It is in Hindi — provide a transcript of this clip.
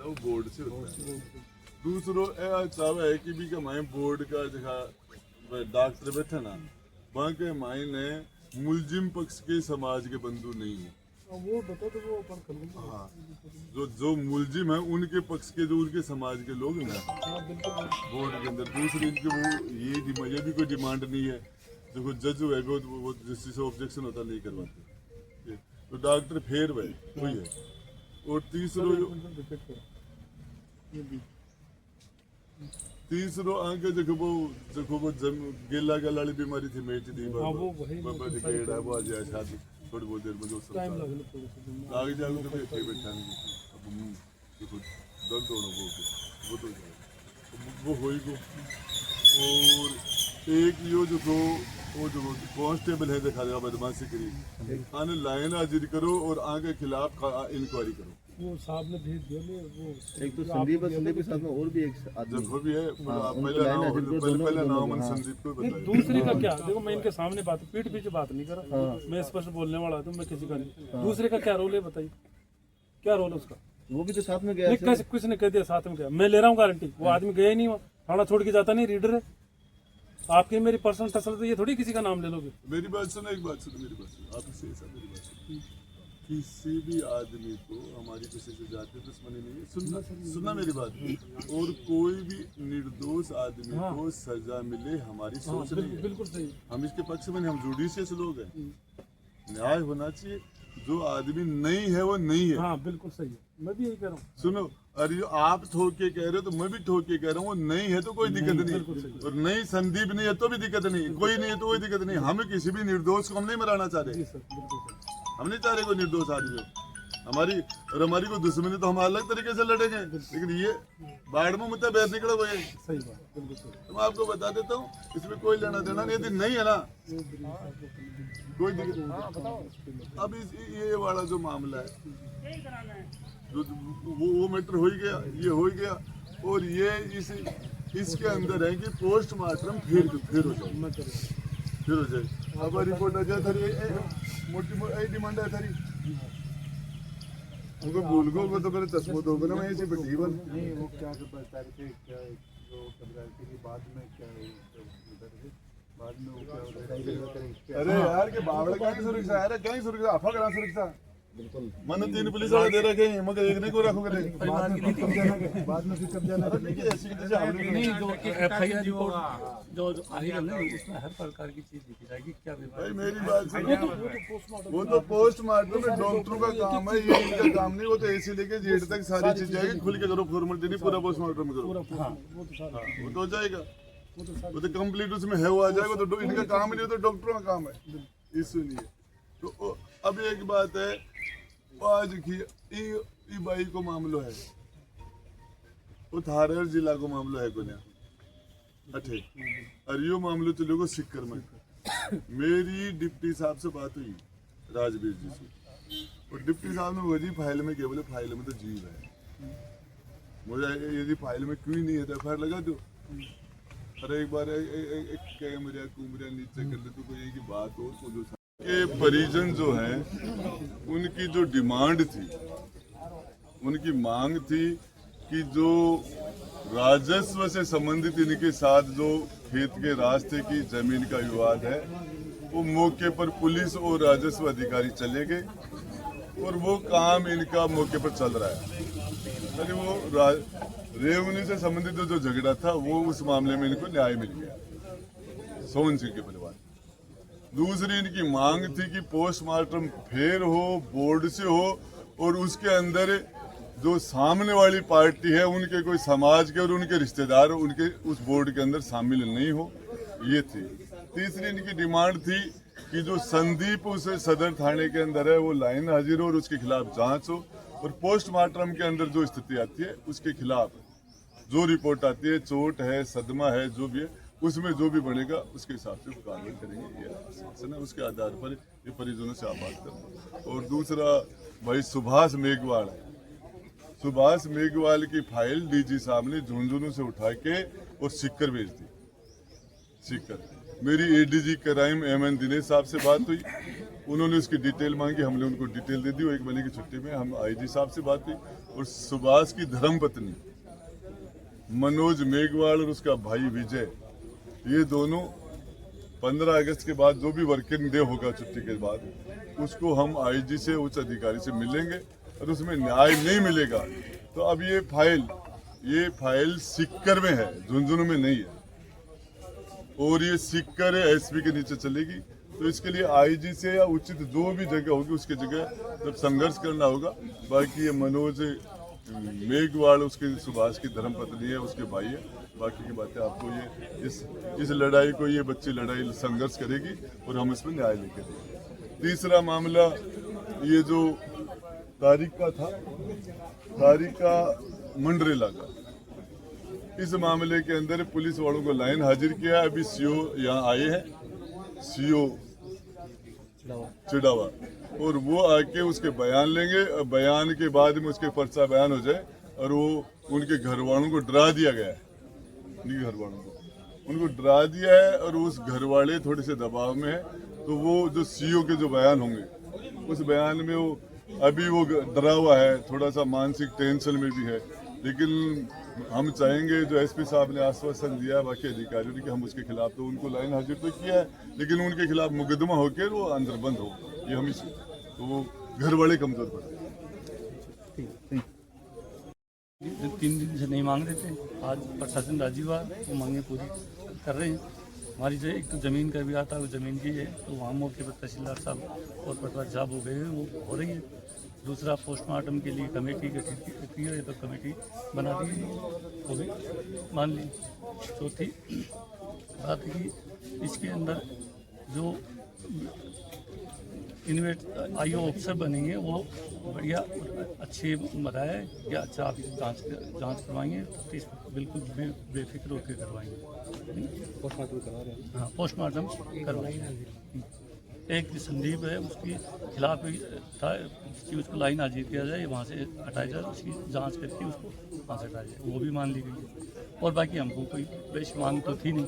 वो बोर्ड से होता है। दूसरो चाव है कि भी माए बोर्ड का जगह डॉक्टर बैठे ना वहाँ के माए ने मुलजिम पक्ष के समाज के बंधु नहीं है। वो बता तो वो अपन कर लेंगे। हाँ, जो मुलजिम है उनके पक्ष के जो उनके समाज के लोग हैं ना बोर्ड के अंदर। दूसरी इनकी वो ये भी कोई डिमांड नहीं है। देखो जज है वो जिससे से ऑब्जेक्शन होता नहीं करवाते, तो डॉक्टर फेर वही है। और तीसरो आगे देखो वो गेला वाली बीमारी थी मेट दी वो आ जाए शादी थोड़ी बहुत देर में जो आगे जाकर तो बैठे बैठा नहीं अब देखो दर्द होना वो तो वो होई को। और एक यो जो वो जो कांस्टेबल है देखा जाएगा बदमाशी करी आने लाइन हाजिर करो और आगे खिलाफ इंक्वायरी करो। वो साहब ने भेज दिया वो एक तो संदीप के साथ में और भी एक आदमी जो भी है पहला नाम संदीप को बताया। दूसरे का क्या देखो मैं इनके सामने बात पीठ पीछे बात नहीं कर रहा। मैं स्पष्ट बोलने वाला हूँ, मैं किसी का नहीं। दूसरे का क्या रोल है बताइए, क्या रोल है उसका? वो भी तो साथ में गया। कैसे किसने कह दिया साथ में गया? मैं ले रहा हूँ गारंटी, वो आदमी गया ही नहीं वहाँ, थाना छोड़ के जाता नहीं, रीडर है। आपकी मेरी पर्सनल तसल तो ये थोड़ी किसी का नाम ले लोगे। मेरी बात सुनो, एक बात सुनो, मेरी बात सुनो, आपसे ऐसा मेरी बात सुनो। किसी भी आदमी को हमारी किसी से जाती दुश्मनी नहीं है। सुनना मेरी बात। और कोई भी निर्दोष आदमी को सजा मिले हमारी सोच नहीं है। बिल्कुल सही। हम इसके पक्ष में नहीं, हम जुडिशियस लोग हैं। न्याय होना चाहिए, जो आदमी नहीं है वो नहीं है। हाँ बिल्कुल सही है, मैं भी यही कह रहा हूँ। सुनो, अरे आप ठोक के कह रहे हो तो मैं भी ठोक के कह रहा हूँ, वो नहीं है तो कोई दिक्कत नहीं, और नहीं संदीप नहीं है तो भी दिक्कत नहीं, कोई नहीं है तो कोई दिक्कत नहीं। हम किसी भी निर्दोष को हम नहीं मराना चाह रहे, हम नहीं चाह रहे कोई निर्दोष आदमी हो। हमारी कोई दुश्मनी तो हम अलग तरीके से लड़ेंगे, लेकिन ये बाढ़ में मुद्दा बैठ निकला वो ये सही बात बिल्कुल सही। तो मैं आपको बता देता हूँ, इसमें कोई लेना देना नहीं। यदि नहीं है ना कोई दिक्कत। अब ये वाला जो मामला है जो वो मैटर हो ही गया, ये हो ही गया। और ये इसके अंदर है कि पोस्टमार्टम फिर हो जाए। अब रिपोर्ट आ जाए थारी मोटी डिमांड है थारी उनको भूल गो तो मेरे चश्मो दो ना मैं ऐसी बैठी बन नहीं वो क्या बता रहे थे क्या जो घबराए थे कि बाद में क्या बाद में वो क्या अरे यार के बावड़ा कहीं सुरक्षा है, कहीं सुरक्षा अफा करा सुरक्षा बिल्कुल मन 3 पुलिस वाले दे रखे हैं, मगर एक नहीं को रखोगे बाद में फिर कब जाना नहीं जो एफआईआर जो आएगा ना उसमें हर प्रकार की चीज लिखी जाएगी। क्या भाई मेरी बात सुनो, वो तो पोस्टमार्टम में डॉक्टरों का काम है, ये इनका काम नहीं। वो तो ऐसे लेके जेड तक सारी चीज जाएगी, खुल के करो फॉर्मेलिटी नहीं, पूरा पोस्टमार्टम करो वो तो हो जाएगा, वो तो कंप्लीट उसमें है वो आ जाएगा। तो इनका काम नहीं, तो डॉक्टरों का काम है, इश्यू नहीं है। तो अब एक बात है, आज की बाई को मामलो है, वो थारेर जिला को मामलो है कोन्या अठे, और यो मामलो चलो को सिक्कर में। मेरी डिप्टी साहब से बात हुई राजवीर जी से, और डिप्टी साहब ने वही फाइल में क्या बोले, फाइल में तो जीव है, मुझे यदि फाइल में क्यों नहीं है तो एफआईआर लगा दो। अरे एक बार कैमरा कुमरा नीचे कर दे तो कोई की बात हो तो के परिजन जो हैं उनकी जो डिमांड थी, उनकी मांग थी कि जो राजस्व से संबंधित इनके साथ जो खेत के रास्ते की जमीन का विवाद है, वो मौके पर पुलिस और राजस्व अधिकारी चले गए और वो काम इनका मौके पर चल रहा है। यानी वो रेवन्यू से संबंधित जो झगड़ा था वो उस मामले में इनको न्याय मिल गया, सोहन सिंह के परिवार। दूसरी इनकी मांग थी कि पोस्टमार्टम फेर हो, बोर्ड से हो, और उसके अंदर जो सामने वाली पार्टी है उनके कोई समाज के और उनके रिश्तेदार उनके उस बोर्ड के अंदर शामिल नहीं हो, ये थी। तीसरी इनकी डिमांड थी कि जो संदीप उस सदर थाने के अंदर है वो लाइन हाजिर हो और उसके खिलाफ जांच हो, और पोस्टमार्टम के अंदर जो स्थिति आती है उसके खिलाफ जो रिपोर्ट आती है, चोट है, सदमा है, जो भी है, उसमें जो भी बढ़ेगा उसके हिसाब से कार्रवाई करेंगे। ये आश्वासन है, उसके आधार पर ये परिजनों से आबाद करना। और दूसरा भाई सुभाष मेघवाल है, सुभाष मेघवाल की फाइल डीजी साहब ने झुंझुनू से उठा के और सिक्कर भेज दी, सिक्कर मेरी एडीजी क्राइम एमएन दिनेश साहब से बात हुई, उन्होंने उसकी डिटेल मांगी, हमने उनको डिटेल दे दी। वो 1 महीने की छुट्टी में हम आईजी साहब से बात हुई और सुभाष की धर्मपत्नी मनोज मेघवाल और उसका भाई विजय, ये दोनों 15 अगस्त के बाद जो भी वर्किंग डे होगा छुट्टी के बाद, उसको हम आईजी से उच्च अधिकारी से मिलेंगे और उसमें न्याय नहीं मिलेगा तो अब ये फाइल सीकर में है, झुंझुनू में नहीं है और ये सीकर एसपी के नीचे चलेगी। तो इसके लिए आईजी से या उचित जो भी जगह होगी उसकी जगह जब संघर्ष करना होगा। बाकी ये मनोज मेघवाल उसके सुभाष की धर्मपत्नी है, उसके भाई है। बाकी की बातें आपको ये इस लड़ाई को ये बच्ची लड़ाई संघर्ष करेगी और हम इसमें न्याय लेके देंगे। तीसरा मामला ये जो तारिका मंडरेला का, इस मामले के अंदर पुलिस वालों को लाइन हाजिर किया। अभी सीओ यहाँ आए हैं, सीओ चिड़ावा, और वो आके उसके बयान लेंगे। बयान के बाद में उसके पर्चा बयान हो जाए और वो उनके घर वालों को डरा दिया गया है, उनके घर वालों को उनको डरा दिया है और उस घर वाले थोड़े से दबाव में है। तो वो जो सीओ के जो बयान होंगे उस बयान में वो अभी वो डरा हुआ है, थोड़ा सा मानसिक टेंशन में भी है। लेकिन हम चाहेंगे जो एसपी साहब ने आश्वासन दिया बाकी अधिकारियों ने कि हम उसके खिलाफ, तो उनको लाइन हाजिर तो किया है लेकिन उनके खिलाफ मुकदमा होकर वो अंदर बंद हो, ये हम इस तो वो घर वाले कमजोर पड़े। 3 दिन से नहीं मांग रहे थे, आज प्रशासन राजी हुआ, वो मांगे पूरी कर रहे हैं। हमारी जो एक तो ज़मीन का भी आता है, वो ज़मीन की है, तो वहाँ मौके पर तहसीलदार साहब और पटवारी साहब हो गए हैं, वो हो रही है। दूसरा पोस्टमार्टम के लिए कमेटी गठित की है, तो कमेटी बना दी है, वो भी मान ली। चौथी बात है कि इसके अंदर जो आईओ ऑफिसर बनेंगे वो बढ़िया अच्छे बताए या अच्छा आप जांच करवाएंगे, तो बिल्कुल बेफिक्र होकर करवाएंगे। पोस्टमार्टम करवा रहे हैं? हाँ, पोस्टमार्टम करवाएंगे। एक संदीप है, उसके खिलाफ था कि उसको लाइन हाजिर किया जाए, वहाँ से हटाया जाए, उसकी जांच करके उसको वहाँ से हटाया जाए, वो भी मान ली गई। और बाकी हमको कोई बेश मांग तो थी नहीं।